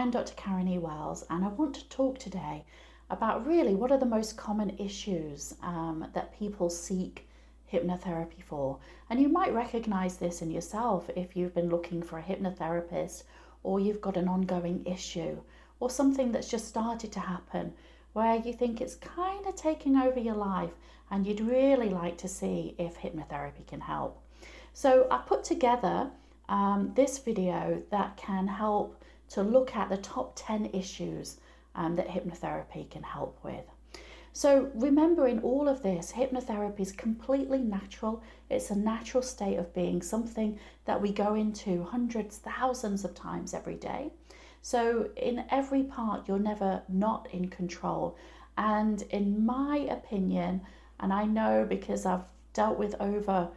I'm Dr. Karen E. Wells, and I want to talk today about really what are the most common issues that people seek hypnotherapy for. And you might recognize this in yourself if you've been looking for a hypnotherapist, or you've got an ongoing issue or something that's just started to happen where you think it's kind of taking over your life and you'd really like to see if hypnotherapy can help. So I put together this video that can help to look at the top 10 issues that hypnotherapy can help with. So remember, in all of this, hypnotherapy is completely natural. It's a natural state of being, something that we go into hundreds, thousands of times every day. So in every part, you're never not in control. And in my opinion, and I know because I've dealt with over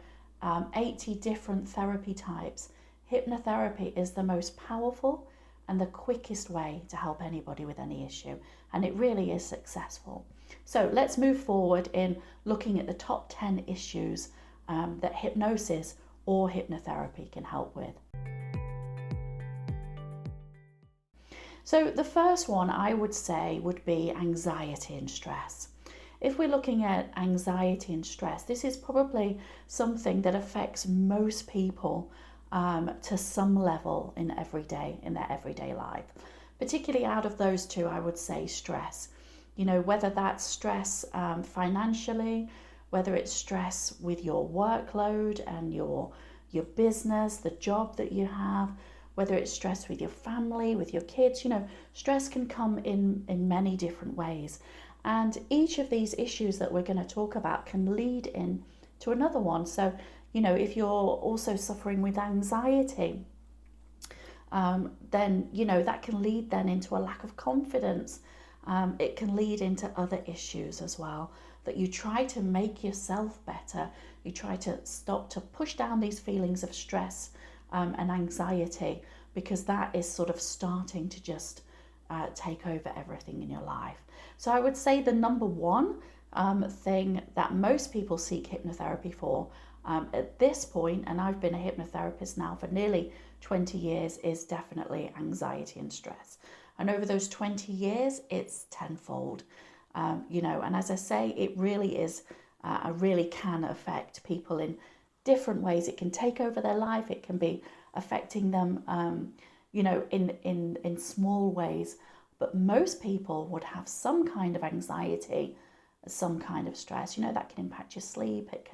80 different therapy types, hypnotherapy is the most powerful and the quickest way to help anybody with any issue. And it really is successful. So let's move forward in looking at the top 10 issues that hypnosis or hypnotherapy can help with. So the first one I would say would be anxiety and stress. If we're looking at anxiety and stress, this is probably something that affects most people to some level in their everyday life. Particularly out of those two, I would say stress. You know, whether that's stress financially, whether it's stress with your workload and your business, the job that you have, whether it's stress with your family, with your kids, you know, stress can come in many different ways. And each of these issues that we're going to talk about can lead in to another one. So, you know, if you're also suffering with anxiety, then, you know, that can lead then into a lack of confidence. It can lead into other issues as well, that you try to make yourself better. You try to stop to push down these feelings of stress and anxiety, because that is sort of starting to just take over everything in your life. So I would say the number one thing that most people seek hypnotherapy for at this point, and I've been a hypnotherapist now for nearly 20 years, is definitely anxiety and stress. And over those 20 years, it's tenfold, you know, and as I say, it really is, really can affect people in different ways. It can take over their life. It can be affecting them, you know, in small ways. But most people would have some kind of anxiety, some kind of stress. You know, that can impact your sleep. It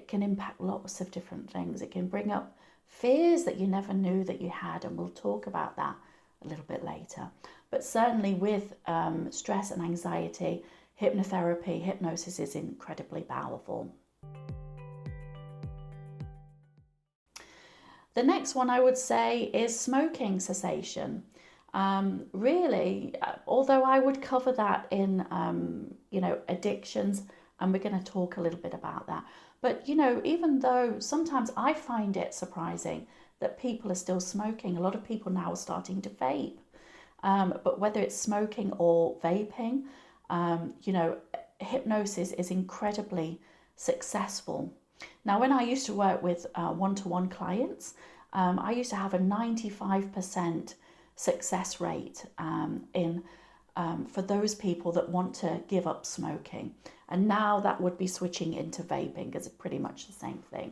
can impact lots of different things. It can bring up fears that you never knew that you had, and we'll talk about that a little bit later. But certainly with stress and anxiety, hypnotherapy, hypnosis is incredibly powerful. The next one I would say is smoking cessation. Really, although I would cover that in, you know, addictions, and we're going to talk a little bit about that. But, you know, even though sometimes I find it surprising that people are still smoking, a lot of people now are starting to vape. But whether it's smoking or vaping, you know, hypnosis is incredibly successful. Now, when I used to work with one-to-one clients, I used to have a 95% success rate for those people that want to give up smoking. And now that would be switching into vaping, because it's pretty much the same thing.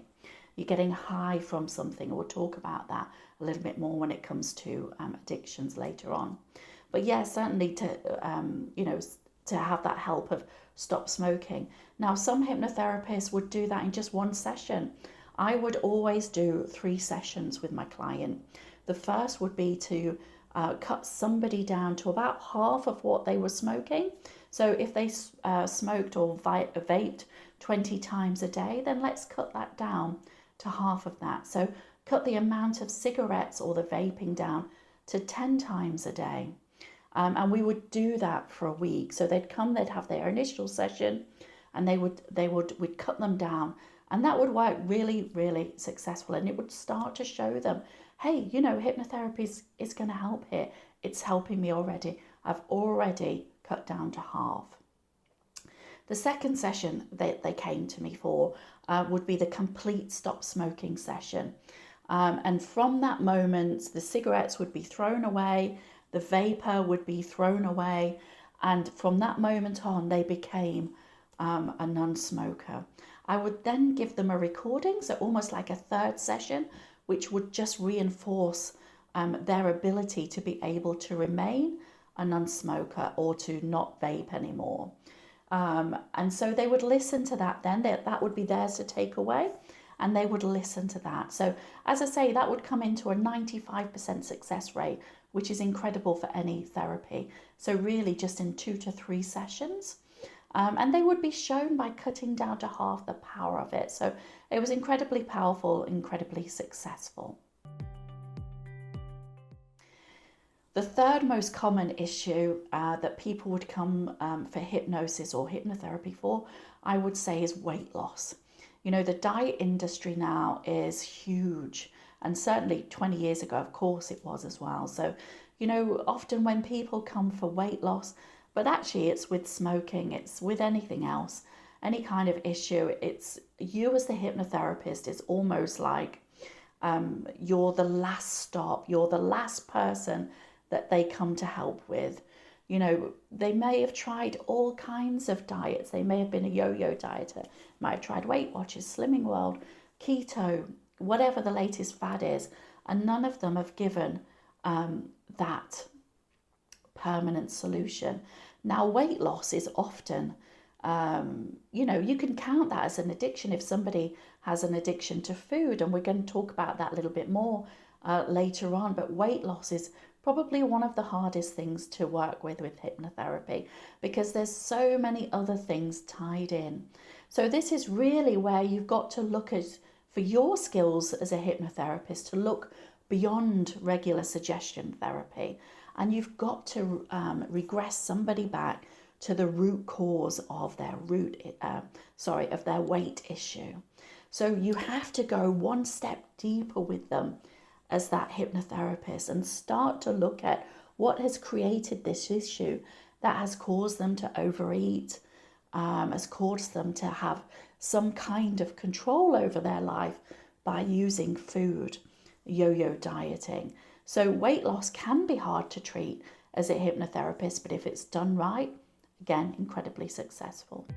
You're getting high from something. We'll talk about that a little bit more when it comes to addictions later on. But yeah, certainly to, you know, to have that help of stop smoking. Now, some hypnotherapists would do that in just one session. I would always do 3 sessions with my client. The first would be to cut somebody down to about half of what they were smoking. So if they smoked or vaped 20 times a day, then let's cut that down to half of that. So cut the amount of cigarettes or the vaping down to 10 times a day. And we would do that for a week. So they'd come, they'd have their initial session, and we'd cut them down, and that would work really, really successful. And it would start to show them, hey, you know, hypnotherapy is going to help here. It's helping me already. I've already cut down to half. The second session that they came to me for would be the complete stop smoking session. And from that moment, the cigarettes would be thrown away. the vapor would be thrown away, and from that moment on, they became a non-smoker. I would then give them a recording, so almost like a third session, which would just reinforce their ability to be able to remain a non-smoker or to not vape anymore. And so they would listen to that then, that would be theirs to take away, and they would listen to that. So as I say, that would come into a 95% success rate, which is incredible for any therapy. So really just in 2 to 3 sessions. And they would be shown by cutting down to half the power of it. So it was incredibly powerful, incredibly successful. The third most common issue that people would come for hypnosis or hypnotherapy for, I would say, is weight loss. You know, the diet industry now is huge, and certainly 20 years ago, of course, it was as well. So, you know, often when people come for weight loss, but actually it's with smoking, it's with anything else, any kind of issue, it's you as the hypnotherapist is almost like you're the last stop, you're the last person that they come to help with. You know, they may have tried all kinds of diets. They may have been a yo-yo dieter, might have tried Weight Watchers, Slimming World, keto, whatever the latest fad is, and none of them have given that permanent solution. Now, weight loss is often, you know, you can count that as an addiction if somebody has an addiction to food, and we're going to talk about that a little bit more later on, but weight loss is probably one of the hardest things to work with hypnotherapy, because there's so many other things tied in. So this is really where you've got to look at, for your skills as a hypnotherapist, to look beyond regular suggestion therapy, and you've got to regress somebody back to the root cause of their of their weight issue. So you have to go one step deeper with them as that hypnotherapist and start to look at what has created this issue that has caused them to overeat, has caused them to have some kind of control over their life by using food, yo-yo dieting. So weight loss can be hard to treat as a hypnotherapist, but if it's done right, again, incredibly successful.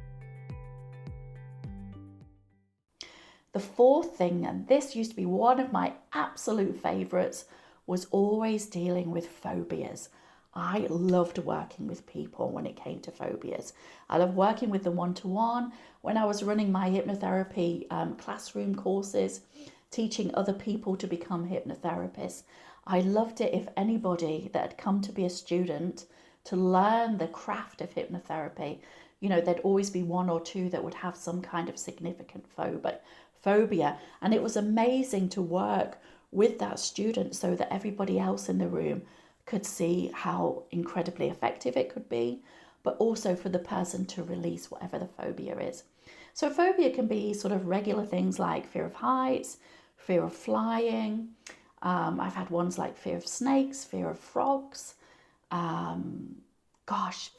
The fourth thing, and this used to be one of my absolute favorites, was always dealing with phobias. I loved working with people when it came to phobias. I loved working with them one-to-one. When I was running my hypnotherapy classroom courses, teaching other people to become hypnotherapists, I loved it if anybody that had come to be a student to learn the craft of hypnotherapy, you know, there'd always be one or two that would have some kind of significant phobia. And it was amazing to work with that student so that everybody else in the room could see how incredibly effective it could be, but also for the person to release whatever the phobia is. So phobia can be sort of regular things like fear of heights, fear of flying. I've had ones like fear of snakes, fear of frogs,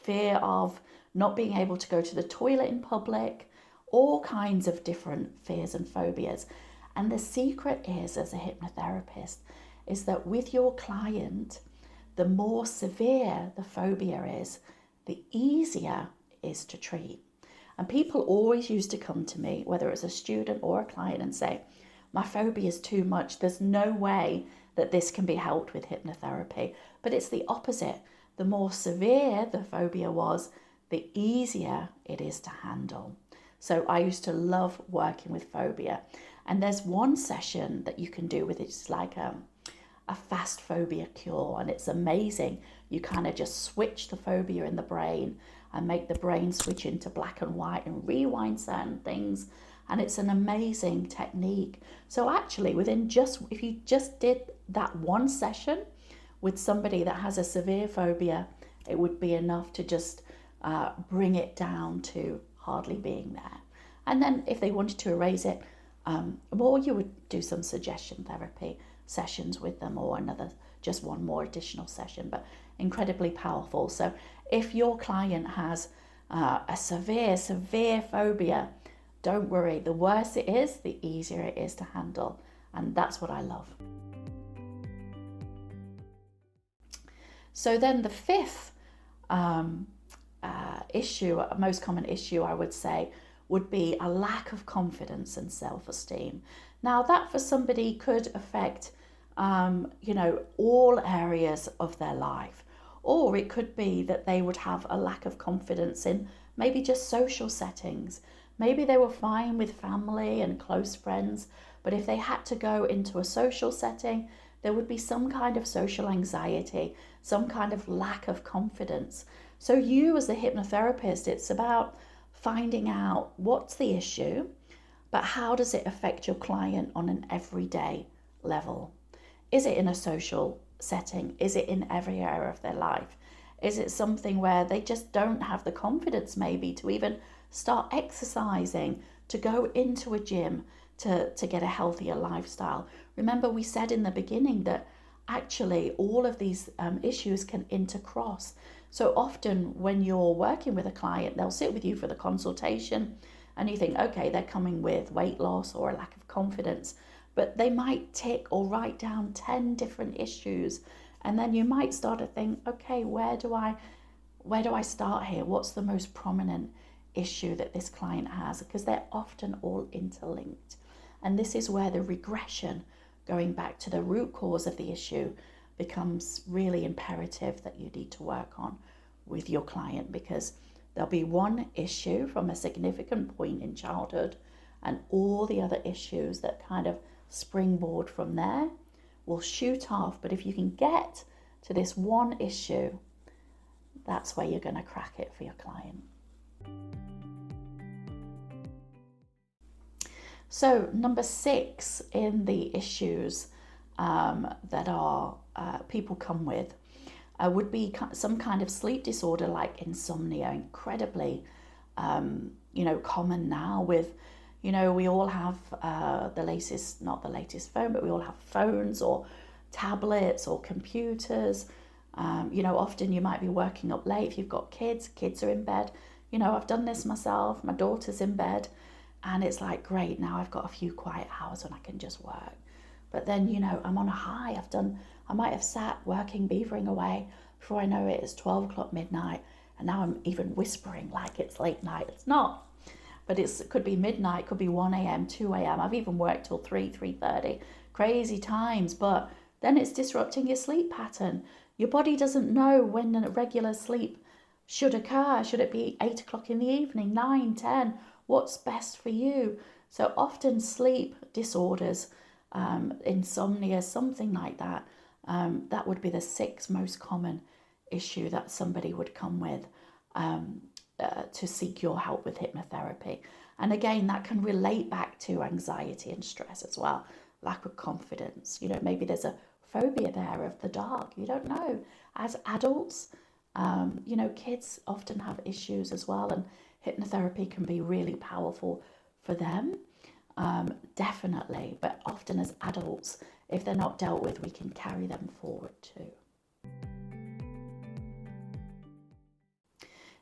fear of not being able to go to the toilet in public, all kinds of different fears and phobias. And the secret is, as a hypnotherapist, is that with your client, the more severe the phobia is, the easier it is to treat. And people always used to come to me, whether it's a student or a client, and say, my phobia is too much. There's no way that this can be helped with hypnotherapy. But it's the opposite. The more severe the phobia was, the easier it is to handle. So I used to love working with phobia. And there's one session that you can do with it. It's like a fast phobia cure, and it's amazing. You kind of just switch the phobia in the brain and make the brain switch into black and white and rewind certain things. And it's an amazing technique. So actually, if you just did that one session with somebody that has a severe phobia, it would be enough to just bring it down to hardly being there. And then if they wanted to erase it, or you would do some suggestion therapy sessions with them, or just one more additional session, but incredibly powerful. So if your client has a severe phobia, don't worry. The worse it is, the easier it is to handle. And that's what I love. So then the fifth issue, most common issue I would say, would be a lack of confidence and self-esteem. Now that for somebody could affect, all areas of their life, or it could be that they would have a lack of confidence in maybe just social settings. Maybe they were fine with family and close friends, but if they had to go into a social setting, there would be some kind of social anxiety, some kind of lack of confidence. So you as a hypnotherapist, it's about finding out what's the issue, but how does it affect your client on an everyday level? Is it in a social setting? Is it in every area of their life? Is it something where they just don't have the confidence maybe to even start exercising, to go into a gym, to get a healthier lifestyle? Remember, we said in the beginning that actually all of these issues can intercross. So often when you're working with a client, they'll sit with you for the consultation and you think, okay, they're coming with weight loss or a lack of confidence, but they might tick or write down 10 different issues. And then you might start to think, okay, where do I start here? What's the most prominent issue that this client has? Because they're often all interlinked. And this is where the regression, going back to the root cause of the issue, becomes really imperative that you need to work on with your client, because there'll be one issue from a significant point in childhood and all the other issues that kind of springboard from there will shoot off. But if you can get to this one issue, that's where you're going to crack it for your client. So number 6 in the issues that are people come with would be some kind of sleep disorder like insomnia. Incredibly, common now with, we all have not the latest phone, but we all have phones or tablets or computers. Often you might be working up late. If you've got kids are in bed. I've done this myself. My daughter's in bed. And it's like, great, now I've got a few quiet hours when I can just work. But then, I'm on a high. I might have sat working, beavering away. Before I know it, it's 12 o'clock midnight. And now I'm even whispering like it's late night. It's not. But it could be midnight, could be 1 a.m., 2 a.m. I've even worked till 3:30. Crazy times. But then it's disrupting your sleep pattern. Your body doesn't know when a regular sleep should occur. Should it be 8 o'clock in the evening, 9, 10? What's best for you? So often sleep disorders, insomnia, something like that, that would be the 6th most common issue that somebody would come with to seek your help with hypnotherapy. And again, that can relate back to anxiety and stress as well, lack of confidence. Maybe there's a phobia there of the dark. You don't know. As adults, kids often have issues as well, and hypnotherapy can be really powerful for them, definitely. But often as adults, if they're not dealt with, we can carry them forward too.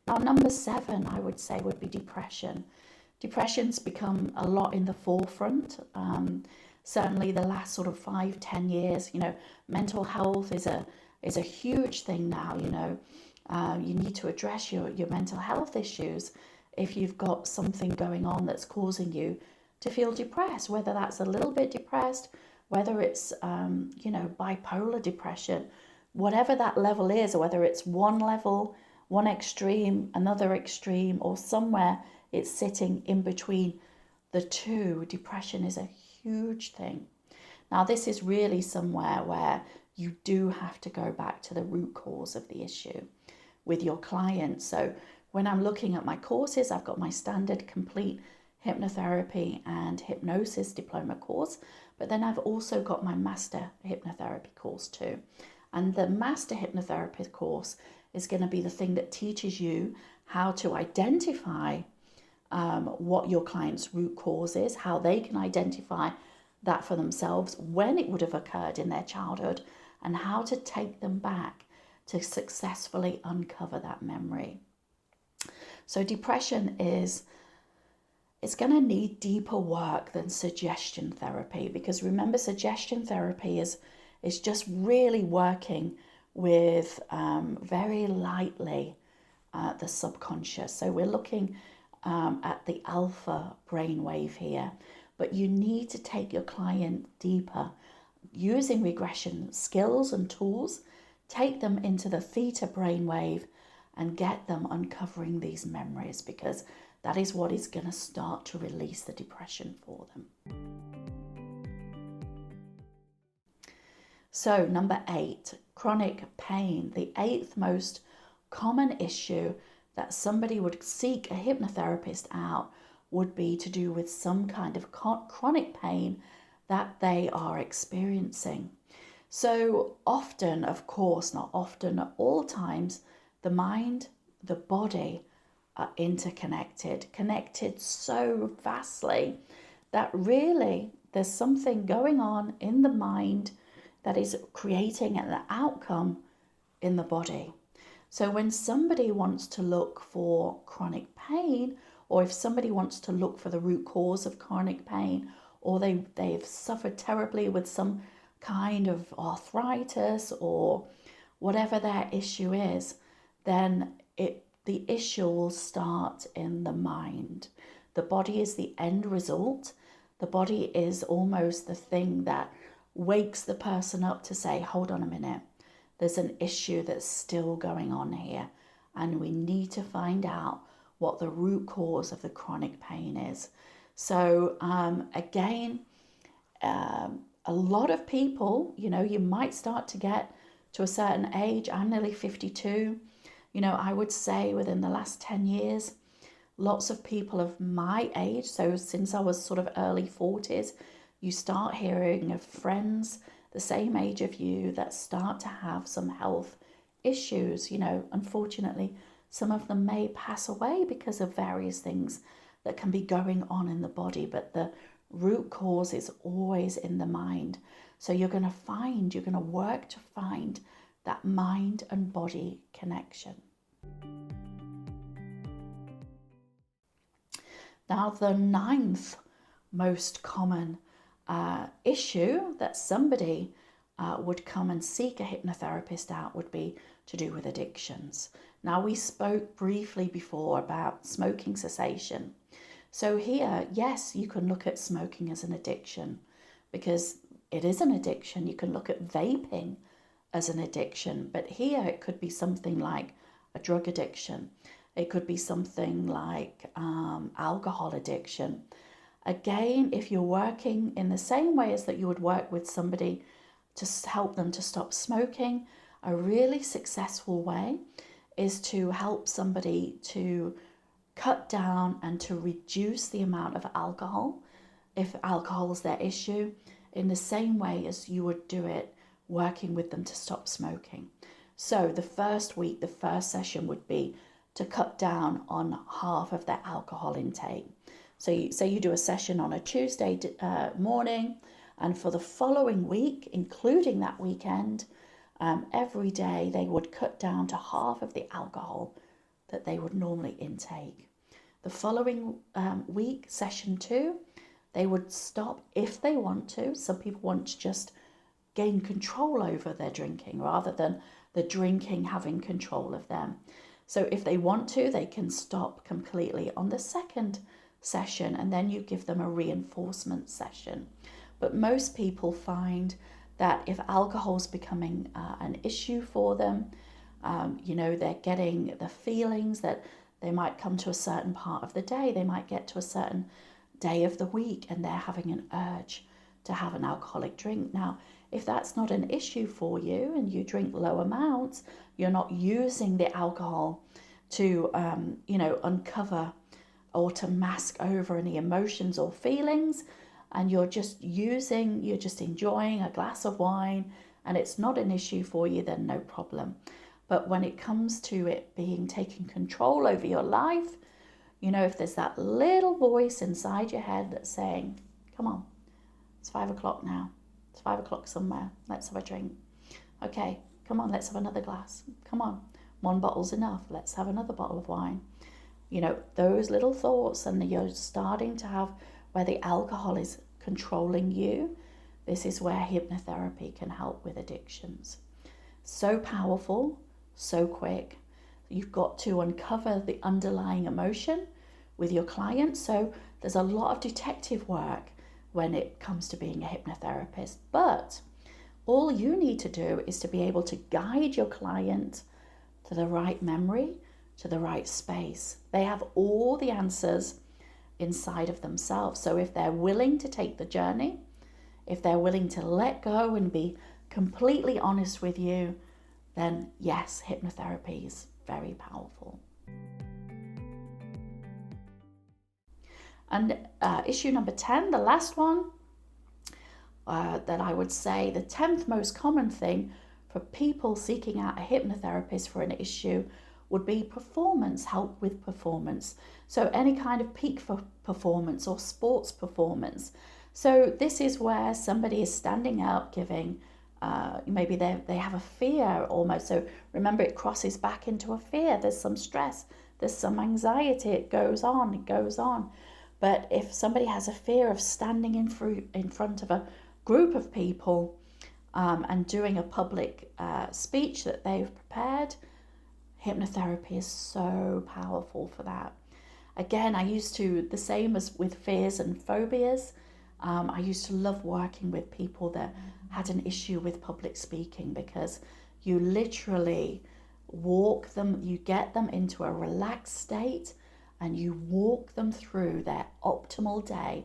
Now, number 7, I would say, would be depression. Depression's become a lot in the forefront. Certainly the last sort of 5-10 years, mental health is a huge thing now. You need to address your mental health issues if you've got something going on that's causing you to feel depressed, whether that's a little bit depressed, whether it's, bipolar depression, whatever that level is, or whether it's one level, one extreme, another extreme, or somewhere it's sitting in between the two. Depression is a huge thing. Now, this is really somewhere where you do have to go back to the root cause of the issue with your client. So when I'm looking at my courses, I've got my standard complete hypnotherapy and hypnosis diploma course, but then I've also got my master hypnotherapy course too. And the master hypnotherapy course is going to be the thing that teaches you how to identify what your client's root cause is, how they can identify that for themselves, when it would have occurred in their childhood, and how to take them back to successfully uncover that memory. So depression it's going to need deeper work than suggestion therapy, because remember, suggestion therapy is just really working with very lightly the subconscious. So we're looking at the alpha brainwave here, but you need to take your client deeper using regression skills and tools. Take them into the theta brainwave and get them uncovering these memories, because that is what is going to start to release the depression for them. So number 8, chronic pain. The 8th most common issue that somebody would seek a hypnotherapist out would be to do with some kind of chronic pain that they are experiencing. So often, of course, not often, at all times, the mind, the body are interconnected, connected so vastly that really there's something going on in the mind that is creating an outcome in the body. So when somebody wants to look for chronic pain, or if somebody wants to look for the root cause of chronic pain, or they've suffered terribly with some kind of arthritis or whatever their issue is, then the issue will start in the mind. The body is the end result. The body is almost the thing that wakes the person up to say, hold on a minute, there's an issue that's still going on here, and we need to find out what the root cause of the chronic pain is. So again, a lot of people, you might start to get to a certain age. I'm nearly 52. I would say within the last 10 years, lots of people of my age, so since I was sort of early 40s, you start hearing of friends the same age of you that start to have some health issues. Unfortunately, some of them may pass away because of various things that can be going on in the body, but the root cause is always in the mind. So you're going to work to find that mind and body connection. Now, the 9th most common issue that somebody would come and seek a hypnotherapist out would be to do with addictions. Now, we spoke briefly before about smoking cessation. So here, yes, you can look at smoking as an addiction, because it is an addiction. You can look at vaping as an addiction, but here it could be something like a drug addiction. It could be something like alcohol addiction. Again, if you're working in the same way as that you would work with somebody to help them to stop smoking, a really successful way is to help somebody to cut down and to reduce the amount of alcohol, if alcohol is their issue, in the same way as you would do it working with them to stop smoking. So the first week, the first session would be to cut down on half of their alcohol intake. So you do a session on a Tuesday morning, and for the following week, including that weekend, every day they would cut down to half of the alcohol that they would normally intake. The following week, session 2, they would stop if they want to. Some people want to just gain control over their drinking rather than the drinking having control of them. So if they want to, they can stop completely on the second session, and then you give them a reinforcement session. But most people find that if alcohol is becoming an issue for them, they're getting the feelings that they might come to a certain part of the day, they might get to a certain day of the week, and they're having an urge to have an alcoholic drink. Now, if that's not an issue for you and you drink low amounts, you're not using the alcohol to, uncover or to mask over any emotions or feelings, and you're just enjoying a glass of wine and it's not an issue for you, then no problem. But when it comes to it being taking control over your life, if there's that little voice inside your head that's saying, come on, it's 5 o'clock now. It's 5 o'clock somewhere. Let's have a drink. Okay, come on, let's have another glass. Come on, one bottle's enough. Let's have another bottle of wine. Those little thoughts, and you're starting to have where the alcohol is controlling you. This is where hypnotherapy can help with addictions. So powerful, so quick. You've got to uncover the underlying emotion with your client. So there's a lot of detective work when it comes to being a hypnotherapist. But all you need to do is to be able to guide your client to the right memory, to the right space. They have all the answers inside of themselves. So if they're willing to take the journey, if they're willing to let go and be completely honest with you, then yes, hypnotherapy is very powerful. And issue number 10, the last one, that I would say the 10th most common thing for people seeking out a hypnotherapist for an issue would be performance, help with performance. So any kind of peak for performance or sports performance. So this is where somebody is standing up giving, maybe they have a fear almost. So remember, it crosses back into a fear. There's some stress, there's some anxiety, it goes on. But if somebody has a fear of standing in front of a group of people and doing a public speech that they've prepared, hypnotherapy is so powerful for that. Again, the same as with fears and phobias, I used to love working with people that had an issue with public speaking, because you literally you get them into a relaxed state and you walk them through their optimal day,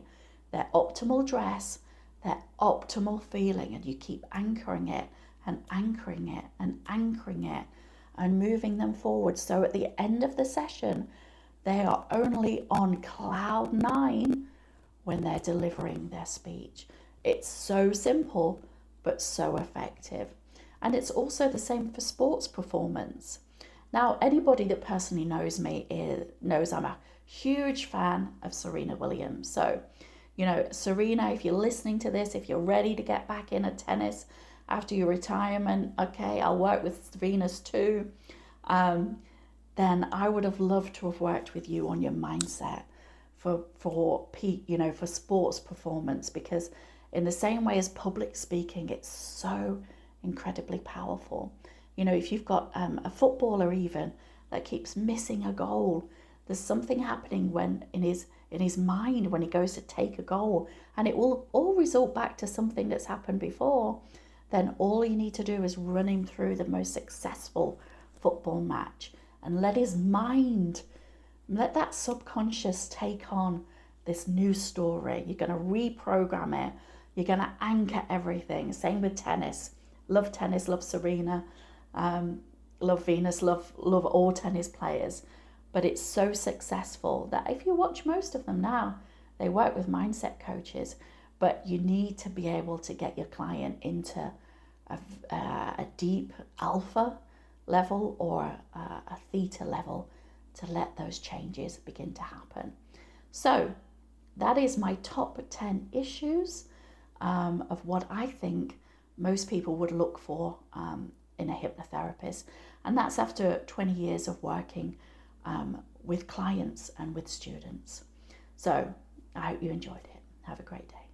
their optimal dress, their optimal feeling, and you keep anchoring it and anchoring it and anchoring it and moving them forward. So at the end of the session, they are only on cloud 9 when they're delivering their speech. It's so simple, but so effective. And it's also the same for sports performance. Now, anybody that personally knows me knows I'm a huge fan of Serena Williams. So, Serena, if you're listening to this, if you're ready to get back into tennis after your retirement, okay, I'll work with Venus too. Then I would have loved to have worked with you on your mindset for sports performance, because in the same way as public speaking, it's so incredibly powerful. If you've got a footballer even that keeps missing a goal, there's something happening when in his mind when he goes to take a goal, and it will all result back to something that's happened before. Then all you need to do is run him through the most successful football match and let that subconscious take on this new story. You're going to reprogram it. You're going to anchor everything. Same with tennis. Love tennis, love Serena, love Venus, love all tennis players. But it's so successful that if you watch most of them now, they work with mindset coaches. But you need to be able to get your client into a deep alpha level or a theta level to let those changes begin to happen. So that is my top 10 issues of what I think most people would look for in a hypnotherapist. And that's after 20 years of working with clients and with students. So I hope you enjoyed it. Have a great day.